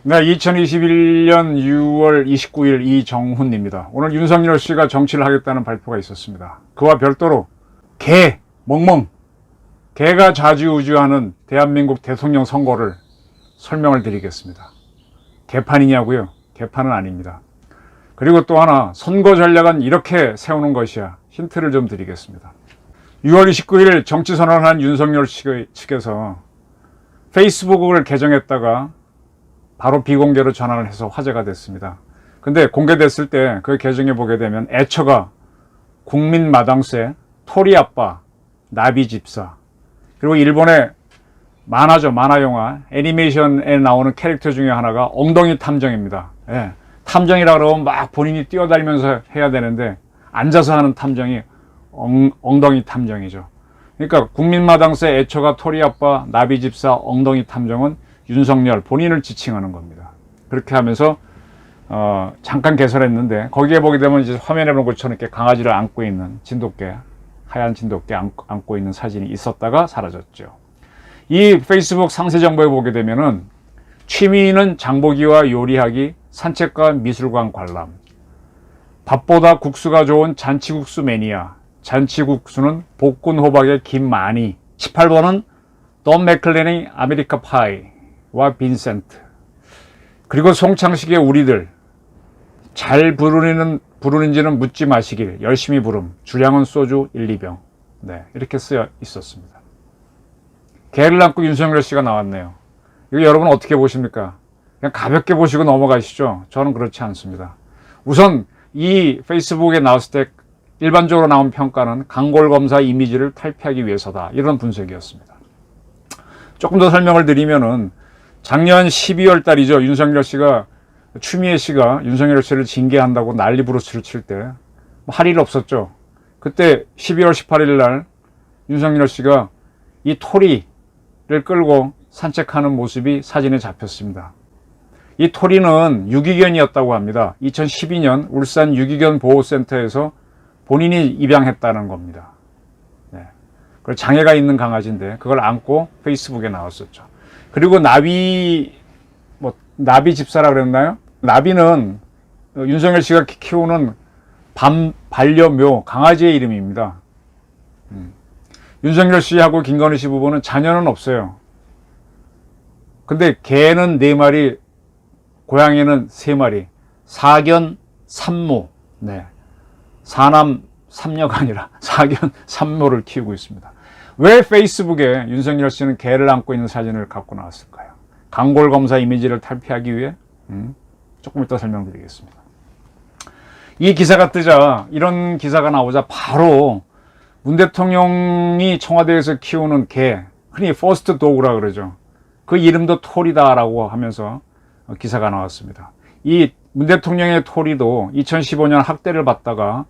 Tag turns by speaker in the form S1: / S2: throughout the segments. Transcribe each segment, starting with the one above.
S1: 네, 2021년 6월 29일 이정훈입니다. 오늘 윤석열 씨가 정치를 하겠다는 발표가 있었습니다. 그와 별도로 멍멍, 개가 좌지우지하는 대한민국 대통령 선거를 설명을 드리겠습니다. 개판이냐고요? 개판은 아닙니다. 그리고 또 하나, 선거 전략은 이렇게 세우는 것이야. 힌트를 좀 드리겠습니다. 6월 29일 정치 선언을 한 윤석열 측에서 페이스북을 개정했다가 바로 비공개로 전환을 해서 화제가 됐습니다. 근데 공개됐을 때 그 계정에 보게 되면 애처가 국민마당쇠, 토리아빠, 나비집사, 그리고 일본의 만화죠, 만화영화, 애니메이션에 나오는 캐릭터 중에 하나가 엉덩이 탐정입니다. 예, 탐정이라 그러면 막 본인이 뛰어다니면서 해야 되는데 앉아서 하는 탐정이 엉덩이 탐정이죠. 그러니까 국민마당쇠, 애처가 토리아빠, 나비집사, 엉덩이 탐정은 윤석열 본인을 지칭하는 겁니다. 그렇게 하면서 잠깐 개설했는데 거기에 보게 되면 이제 화면에 보는 것처럼 이렇게 강아지를 안고 있는 진돗개, 하얀 진돗개 안고 있는 사진이 있었다가 사라졌죠. 이 페이스북 상세 정보에 보게 되면은 취미는 장보기와 요리하기, 산책과 미술관 관람, 밥보다 국수가 좋은 잔치국수 매니아, 잔치국수는 볶은 호박에 김 많이, 18번은 돈 맥클렌의 아메리카 파이 와 빈센트, 그리고 송창식의 우리들, 잘 부르는지는 묻지 마시길, 열심히 부름, 주량은 소주 1, 2병. 네, 이렇게 쓰여 있었습니다. 개를 안고 윤석열 씨가 나왔네요. 이거 여러분 어떻게 보십니까? 그냥 가볍게 보시고 넘어가시죠? 저는 그렇지 않습니다. 우선 이 페이스북에 나왔을 때 일반적으로 나온 평가는 강골검사 이미지를 탈피하기 위해서다, 이런 분석이었습니다. 조금 더 설명을 드리면은 작년 12월 달이죠. 윤석열 씨가, 추미애 씨가 윤석열 씨를 징계한다고 난리 부르스를 칠 때 할 일 없었죠. 그때 12월 18일 날 윤석열 씨가 이 토리를 끌고 산책하는 모습이 사진에 잡혔습니다. 이 토리는 유기견이었다고 합니다. 2012년 울산 유기견 보호센터에서 본인이 입양했다는 겁니다. 네. 장애가 있는 강아지인데 그걸 안고 페이스북에 나왔었죠. 그리고 나비 집사라 그랬나요? 나비는 윤석열 씨가 키우는 반려묘 강아지의 이름입니다. 윤석열 씨하고 김건희 씨 부부는 자녀는 없어요. 근데 개는 4마리, 고양이는 3마리, 사견 삼모, 네, 사남 삼녀가 아니라 사견 삼모를 키우고 있습니다. 왜 페이스북에 윤석열 씨는 개를 안고 있는 사진을 갖고 나왔을까요? 강골검사 이미지를 탈피하기 위해? 조금 이따 설명드리겠습니다. 이 기사가 뜨자, 이런 기사가 나오자 바로 문 대통령이 청와대에서 키우는 개, 흔히 퍼스트 도그라 그러죠. 그 이름도 토리다라고 하면서 기사가 나왔습니다. 이 문 대통령의 토리도 2015년 학대를 받다가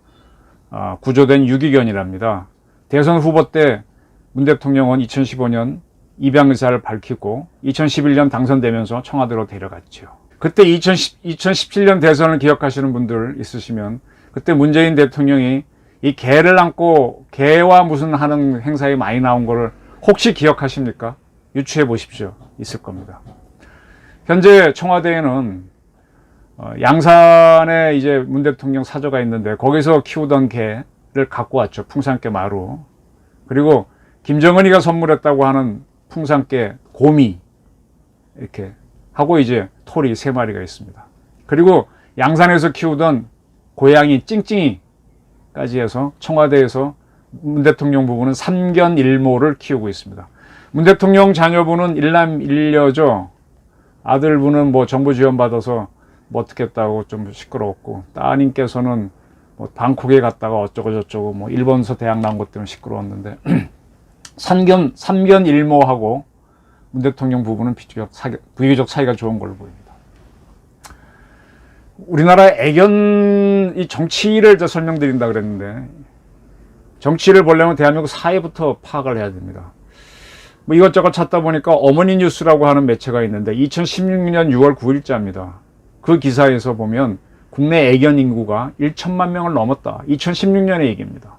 S1: 구조된 유기견이랍니다. 대선 후보 때 문 대통령은 2015년 입양 의사를 밝히고 2011년 당선되면서 청와대로 데려갔죠. 그때 2017년 대선을 기억하시는 분들 있으시면 그때 문재인 대통령이 이 개를 안고 개와 무슨 하는 행사에 많이 나온 거를 혹시 기억하십니까? 유추해 보십시오. 있을 겁니다. 현재 청와대에는 양산에 이제 문 대통령 사저가 있는데 거기서 키우던 개를 갖고 왔죠. 풍산개 마루. 그리고 김정은이가 선물했다고 하는 풍산개 곰이 이렇게 하고 이제 토리 3마리가 있습니다. 그리고 양산에서 키우던 고양이 찡찡이까지 해서 청와대에서 문 대통령 부부는 3견 1모를 키우고 있습니다. 문 대통령 자녀분은 일남 일녀죠. 아들분은 뭐 정부 지원 받아서 뭐 어떻게 했다고 좀 시끄러웠고, 따님께서는 뭐 방콕에 갔다가 어쩌고 저쩌고 뭐 일본서 대학 나온 것 때문에 시끄러웠는데 3견 1모하고 문 대통령 부부는 비교적 사이가 좋은 걸로 보입니다. 우리나라 이 정치를 설명드린다 그랬는데, 정치를 보려면 대한민국 사회부터 파악을 해야 됩니다. 뭐 이것저것 찾다 보니까 어머니 뉴스라고 하는 매체가 있는데 2016년 6월 9일자입니다. 그 기사에서 보면 국내 애견 인구가 1천만 명을 넘었다. 2016년의 얘기입니다.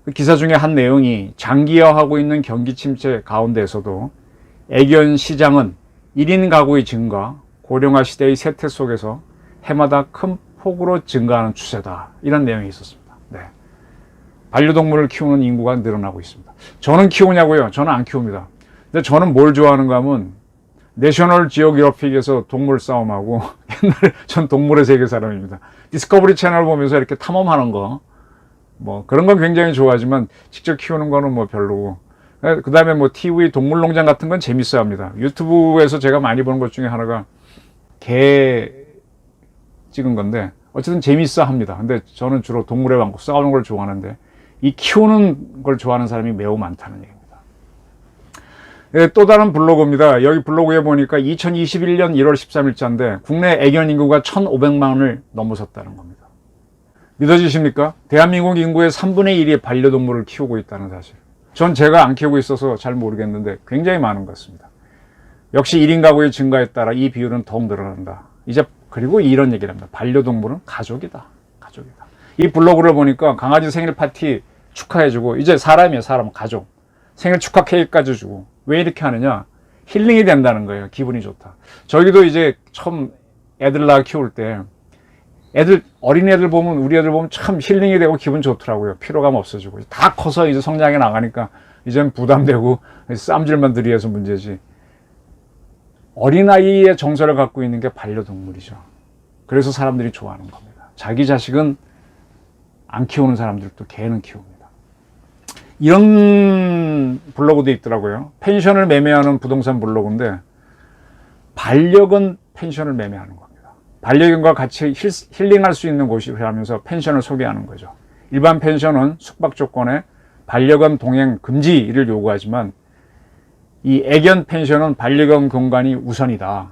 S1: 그 기사 중에 한 내용이 장기화하고 있는 경기 침체 가운데에서도 애견 시장은 1인 가구의 증가, 고령화 시대의 쇠퇴 속에서 해마다 큰 폭으로 증가하는 추세다. 이런 내용이 있었습니다. 네. 반려동물을 키우는 인구가 늘어나고 있습니다. 저는 키우냐고요? 저는 안 키웁니다. 근데 저는 뭘 좋아하는가 하면 내셔널 지오그래픽에서 동물 싸움하고 옛날에 전 동물의 세계 사람입니다. 디스커버리 채널 보면서 이렇게 탐험하는 거 뭐 그런 건 굉장히 좋아하지만 직접 키우는 거는 뭐 별로고 그 다음에 뭐 TV 동물농장 같은 건 재밌어 합니다. 유튜브에서 제가 많이 보는 것 중에 하나가 개 찍은 건데 어쨌든 재밌어 합니다. 근데 저는 주로 동물의 왕국 싸우는 걸 좋아하는데 이 키우는 걸 좋아하는 사람이 매우 많다는 얘기입니다. 네, 또 다른 블로그입니다. 여기 블로그에 보니까 2021년 1월 13일자인데 국내 애견 인구가 1,500만을 넘어섰다는 겁니다. 믿어지십니까? 대한민국 인구의 3분의 1이 반려동물을 키우고 있다는 사실. 전 제가 안 키우고 있어서 잘 모르겠는데 굉장히 많은 것 같습니다. 역시 1인 가구의 증가에 따라 이 비율은 더욱 늘어난다. 이제 그리고 이런 얘기를 합니다. 반려동물은 가족이다. 가족이다. 이 블로그를 보니까 강아지 생일 파티 축하해주고 이제 사람이에요. 사람, 가족. 생일 축하 케이크까지 주고. 왜 이렇게 하느냐? 힐링이 된다는 거예요. 기분이 좋다. 저희도 이제 처음 애들 낳아 키울 때 어린애들 보면, 우리 애들 보면 참 힐링이 되고 기분 좋더라고요. 피로감 없어지고. 다 커서 이제 성장해 나가니까 이제는 부담되고 쌈질만 들이해서 문제지. 어린아이의 정서를 갖고 있는 게 반려동물이죠. 그래서 사람들이 좋아하는 겁니다. 자기 자식은 안 키우는 사람들도 개는 키웁니다. 이런 블로그도 있더라고요. 펜션을 매매하는 부동산 블로그인데 반려견 펜션을 매매하는 겁니다. 반려견과 같이 힐링할 수 있는 곳이라면서 펜션을 소개하는 거죠. 일반 펜션은 숙박 조건에 반려견 동행 금지를 요구하지만 이 애견 펜션은 반려견 공간이 우선이다.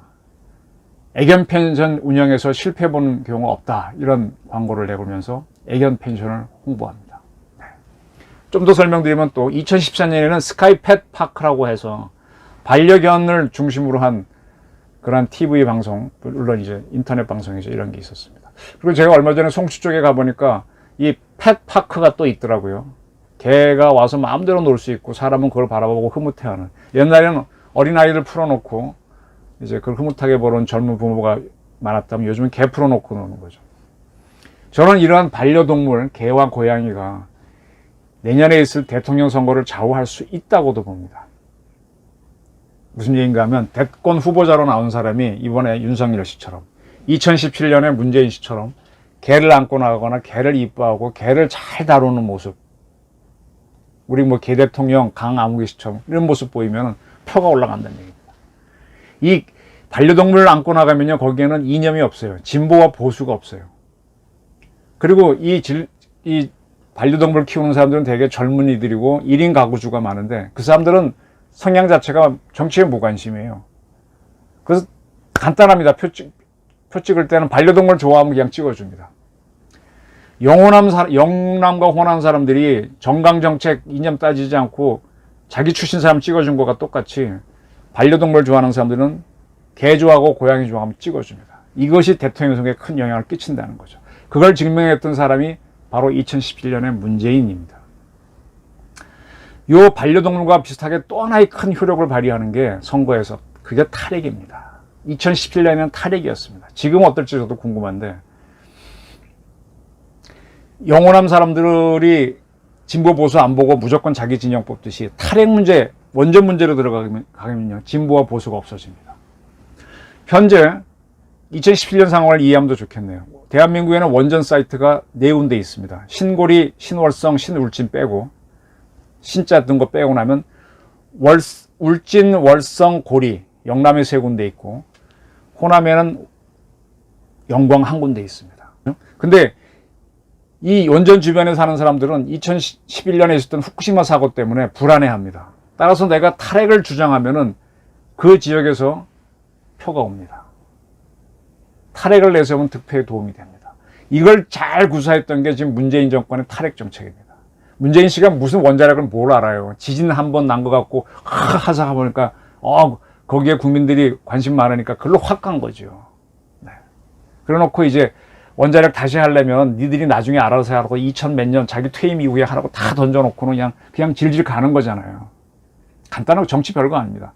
S1: 애견 펜션 운영에서 실패해 보는 경우가 없다. 이런 광고를 내보면서 애견 펜션을 홍보합니다. 네. 좀 더 설명드리면 또 2014년에는 스카이 펫 파크라고 해서 반려견을 중심으로 한 그런 TV 방송, 물론 이제 인터넷 방송이죠. 이런 게 있었습니다. 그리고 제가 얼마 전에 송수 쪽에 가보니까 이 펫 파크가 또 있더라고요. 개가 와서 마음대로 놀 수 있고 사람은 그걸 바라보고 흐뭇해하는. 옛날에는 어린아이들 풀어놓고 이제 그걸 흐뭇하게 보는 젊은 부모가 많았다면 요즘은 개 풀어놓고 노는 거죠. 저는 이러한 반려동물, 개와 고양이가 내년에 있을 대통령 선거를 좌우할 수 있다고도 봅니다. 무슨 얘기인가 하면 대권 후보자로 나온 사람이 이번에 윤석열 씨처럼 2017년에 문재인 씨처럼 개를 안고 나가거나 개를 이뻐하고 개를 잘 다루는 모습, 우리 뭐 개 대통령 강아무개 씨처럼 이런 모습 보이면 표가 올라간다는 얘기입니다. 이 반려동물을 안고 나가면요 거기에는 이념이 없어요. 진보와 보수가 없어요. 그리고 이 반려동물 키우는 사람들은 되게 젊은이들이고 1인 가구주가 많은데 그 사람들은 성향 자체가 정치에 무관심이에요. 그래서 간단합니다. 표 찍을 때는 반려동물 좋아하면 그냥 찍어줍니다. 영남과 호남 사람들이 정강정책 이념 따지지 않고 자기 출신 사람 찍어준 거가 똑같이 반려동물 좋아하는 사람들은 개 좋아하고 고양이 좋아하면 찍어줍니다. 이것이 대통령 선거에 큰 영향을 끼친다는 거죠. 그걸 증명했던 사람이 바로 2017년의 문재인입니다. 이 반려동물과 비슷하게 또 하나의 큰 효력을 발휘하는 게 선거에서 그게 탈핵입니다. 2017년에는 탈핵이었습니다. 지금 어떨지 저도 궁금한데 영호남 사람들이 진보 보수 안 보고 무조건 자기 진영 뽑듯이 탈핵 문제, 원전 문제로 들어가면요 진보와 보수가 없어집니다. 현재 2017년 상황을 이해하면 더 좋겠네요. 대한민국에는 원전 사이트가 4군데 있습니다. 신고리, 신월성, 신울진 빼고 신자 든 거 빼고 나면 울진, 월성, 고리, 영남에 3군데 있고 호남에는 영광 1군데 있습니다. 근데 이 원전 주변에 사는 사람들은 2011년에 있었던 후쿠시마 사고 때문에 불안해합니다. 따라서 내가 탈핵을 주장하면은 그 지역에서 표가 옵니다. 탈핵을 내세우면 득표에 도움이 됩니다. 이걸 잘 구사했던 게 지금 문재인 정권의 탈핵 정책입니다. 문재인 씨가 무슨 원자력을 뭘 알아요. 지진 한 번 난 것 같고 하사 보니까 거기에 국민들이 관심 많으니까 그걸로 확 간 거죠. 네. 그래 놓고 이제 원자력 다시 하려면 니들이 나중에 알아서 하라고 2000 몇 년 자기 퇴임 이후에 하라고 다 던져놓고는 그냥 질질 가는 거잖아요. 간단하고 정치 별거 아닙니다.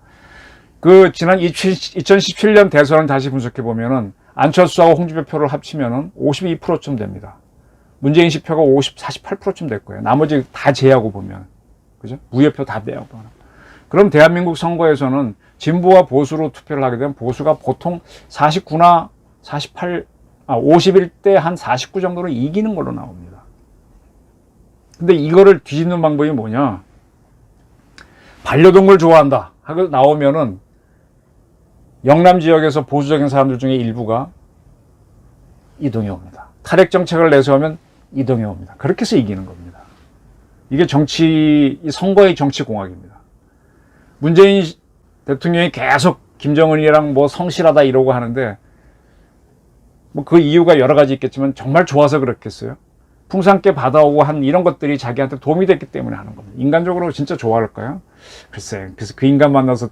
S1: 지난 2017년 대선을 다시 분석해 보면은 안철수하고 홍준표 표를 합치면은 52%쯤 됩니다. 문재인 씨 표가 48%쯤 될 거예요. 나머지 다 제하고 보면. 그죠? 무효표 다 빼고. 그럼 대한민국 선거에서는 진보와 보수로 투표를 하게 되면 보수가 보통 49나 51대 한 49 정도로 이기는 걸로 나옵니다. 근데 이거를 뒤집는 방법이 뭐냐? 반려동물 좋아한다 하고 나오면은 영남 지역에서 보수적인 사람들 중에 일부가 이동해 옵니다. 탈핵 정책을 내세우면 이동해 옵니다. 그렇게 해서 이기는 겁니다. 이게 선거의 정치 공학입니다. 문재인 대통령이 계속 김정은이랑 성실하다 이러고 하는데 그 이유가 여러 가지 있겠지만 정말 좋아서 그렇겠어요? 풍산께 받아오고 한 이런 것들이 자기한테 도움이 됐기 때문에 하는 겁니다. 인간적으로 진짜 좋아할까요? 글쎄, 그래서 그 인간 만나서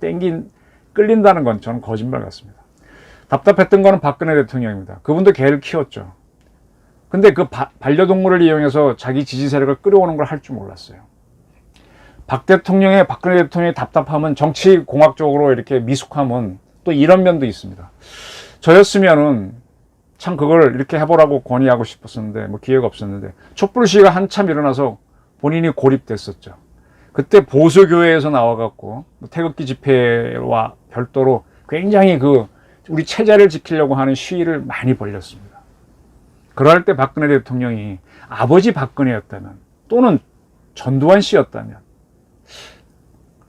S1: 끌린다는 건 저는 거짓말 같습니다. 답답했던 거는 박근혜 대통령입니다. 그분도 개를 키웠죠. 근데 그 반려동물을 이용해서 자기 지지 세력을 끌어오는 걸 할 줄 몰랐어요. 박근혜 대통령의 답답함은 정치 공학적으로 이렇게 미숙함은 또 이런 면도 있습니다. 저였으면은 참 그걸 이렇게 해보라고 건의하고 싶었었는데 기회가 없었는데 촛불 시위가 한참 일어나서 본인이 고립됐었죠. 그때 보수교회에서 나와갖고 태극기 집회와 별도로 굉장히 우리 체제를 지키려고 하는 시위를 많이 벌였습니다. 그럴 때 박근혜 대통령이 아버지 박근혜였다면 또는 전두환 씨였다면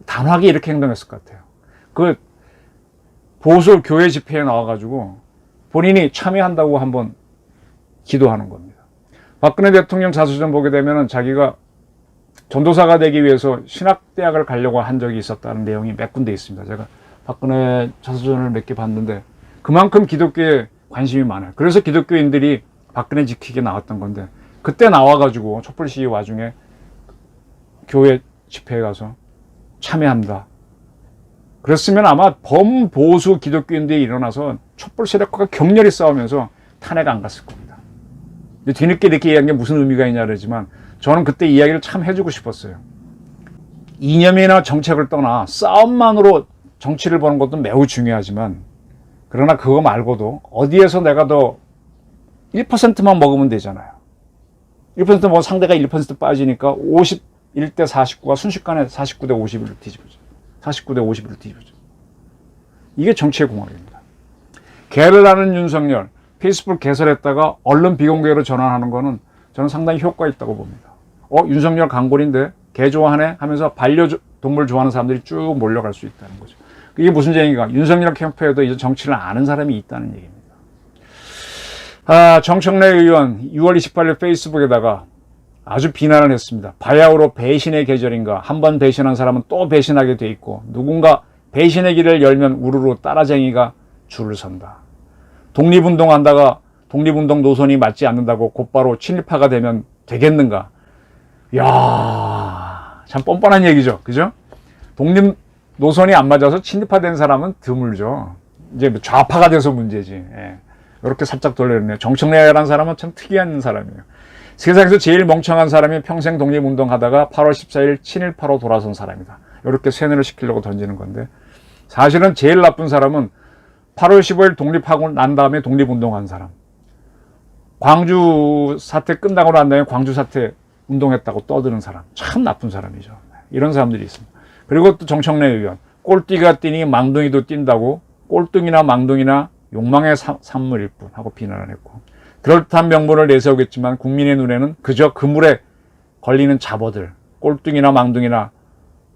S1: 단호하게 이렇게 행동했을 것 같아요. 보수 교회 집회에 나와가지고 본인이 참여한다고 한번 기도하는 겁니다. 박근혜 대통령 자서전 보게 되면 자기가 전도사가 되기 위해서 신학대학을 가려고 한 적이 있었다는 내용이 몇 군데 있습니다. 제가 박근혜 자서전을 몇 개 봤는데 그만큼 기독교에 관심이 많아요. 그래서 기독교인들이 박근혜 지키게 나왔던 건데 그때 나와가지고 촛불 시위 와중에 교회 집회에 가서 참여한다. 그랬으면 아마 범보수 기독교인들이 일어나서 촛불 세력과 격렬히 싸우면서 탄핵 안 갔을 겁니다. 뒤늦게 이렇게 이야기한 게 무슨 의미가 있냐 그러지만 저는 그때 이야기를 참 해주고 싶었어요. 이념이나 정책을 떠나 싸움만으로 정치를 보는 것도 매우 중요하지만 그러나 그거 말고도 어디에서 내가 더 1%만 먹으면 되잖아요. 1% 상대가 1% 빠지니까 51대 49가 순식간에 49대 51로 뒤집어져. 49대 51로 뒤집어져. 이게 정치의 공학입니다. 개를 나는 윤석열, 페이스북 개설했다가 언론 비공개로 전환하는 거는 저는 상당히 효과 있다고 봅니다. 윤석열 강골인데 개 좋아하네 하면서 반려동물 좋아하는 사람들이 쭉 몰려갈 수 있다는 거죠. 이게 무슨 얘기가? 윤석열 캠프에도 이제 정치를 아는 사람이 있다는 얘기입니다. 정청래 의원 6월 28일 페이스북에다가 아주 비난을 했습니다. 바야흐로 배신의 계절인가? 한번 배신한 사람은 또 배신하게 돼 있고 누군가 배신의 길을 열면 우르르 따라쟁이가 줄을 선다. 독립운동한다가 독립운동 노선이 맞지 않는다고 곧바로 친일파가 되면 되겠는가? 이야, 참 뻔뻔한 얘기죠. 그죠? 독립 노선이 안 맞아서 친일파 된 사람은 드물죠. 이제 좌파가 돼서 문제지. 예. 이렇게 살짝 돌려냈네요. 정청래라는 사람은 참 특이한 사람이에요. 세상에서 제일 멍청한 사람이 평생 독립운동하다가 8월 14일 친일파로 돌아선 사람이다. 이렇게 세뇌를 시키려고 던지는 건데 사실은 제일 나쁜 사람은 8월 15일 독립하고 난 다음에 독립운동한 사람. 광주 사태 끝나고 난 다음에 광주 사태 운동했다고 떠드는 사람. 참 나쁜 사람이죠. 이런 사람들이 있습니다. 그리고 또 정청래 의원. 꼴띠가 뛰니 망둥이도 뛴다고 꼴뚱이나 망둥이나 욕망의 산물일 뿐 하고 비난을 했고 그럴듯한 명분을 내세우겠지만 국민의 눈에는 그저 그물에 걸리는 잡어들 꼴뚱이나 망둥이나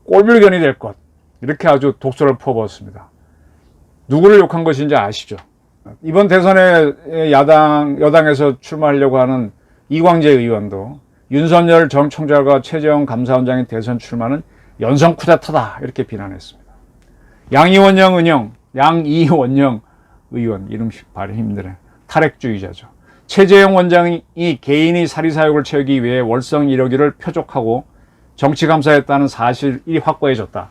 S1: 꼴불견이 될 것 이렇게 아주 독소를 퍼부었습니다. 누구를 욕한 것인지 아시죠? 이번 대선에 여당에서 출마하려고 하는 이광재 의원도 윤석열 전 총장과 최재형 감사원장의 대선 출마는 연성 쿠데타다 이렇게 비난했습니다. 양이원영 의원 이름 발음 힘드네. 탈핵주의자죠. 최재형 원장이 개인이 사리사욕을 채우기 위해 월성 1호기를 표적하고 정치감사했다는 사실이 확보해졌다.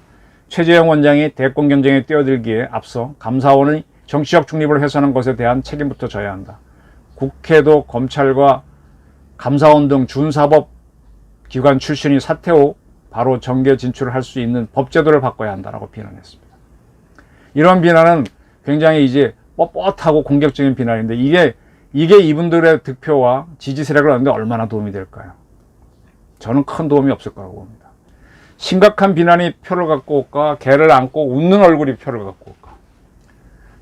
S1: 최재형 원장이 대권 경쟁에 뛰어들기에 앞서 감사원의 정치적 중립을 훼손한 것에 대한 책임부터 져야 한다. 국회도 검찰과 감사원 등 준사법 기관 출신이 사퇴 후 바로 정계 진출을 할 수 있는 법제도를 바꿔야 한다라고 비난했습니다. 이런 비난은 굉장히 이제 뻣뻣하고 공격적인 비난인데 이게 이분들의 득표와 지지 세력을 얻는데 얼마나 도움이 될까요? 저는 큰 도움이 없을 거라고 봅니다. 심각한 비난이 표를 갖고 올까? 개를 안고 웃는 얼굴이 표를 갖고 올까?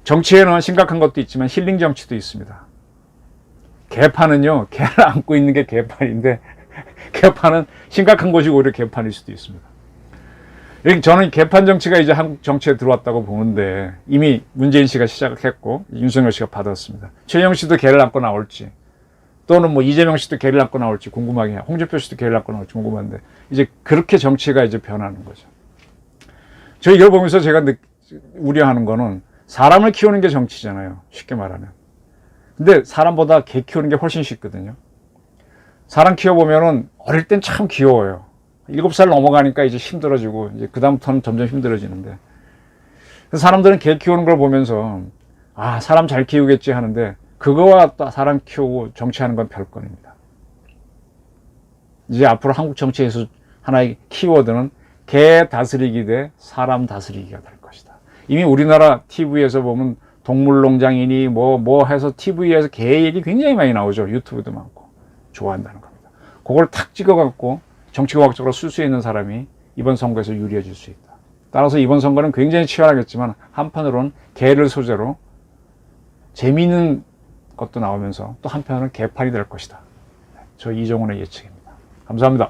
S1: 정치에는 심각한 것도 있지만 힐링 정치도 있습니다. 개판은요, 개를 안고 있는 게 개판인데 개판은 심각한 것이 오히려 개판일 수도 있습니다. 저는 개판 정치가 이제 한국 정치에 들어왔다고 보는데 이미 문재인 씨가 시작했고 윤석열 씨가 받았습니다. 최영 씨도 개를 안고 나올지 또는 뭐 이재명 씨도 개를 안고 나올지 궁금하게 해요. 홍준표 씨도 개를 안고 나올지 궁금한데 이제 그렇게 정치가 이제 변하는 거죠. 저 이걸 보면서 제가 우려하는 거는 사람을 키우는 게 정치잖아요. 쉽게 말하면. 근데 사람보다 개 키우는 게 훨씬 쉽거든요. 사람 키워보면은 어릴 땐 참 귀여워요. 7살 넘어가니까 이제 힘들어지고 이제 그다음부터는 점점 힘들어지는데 사람들은 개 키우는 걸 보면서 아 사람 잘 키우겠지 하는데 그거와 또 사람 키우고 정치하는 건 별건입니다. 이제 앞으로 한국 정치에서 하나의 키워드는 개 다스리기 대 사람 다스리기가 될 것이다. 이미 우리나라 TV에서 보면 동물농장이니 뭐 해서 TV에서 개 얘기 굉장히 많이 나오죠. 유튜브도 많고 좋아한다는 겁니다. 그걸 탁 찍어갖고 정치과학적으로 쓸 수 있는 사람이 이번 선거에서 유리해질 수 있다. 따라서 이번 선거는 굉장히 치열하겠지만 한편으로는 개를 소재로 재미있는 것도 나오면서 또 한편으로는 개판이 될 것이다. 저 이종훈의 예측입니다. 감사합니다.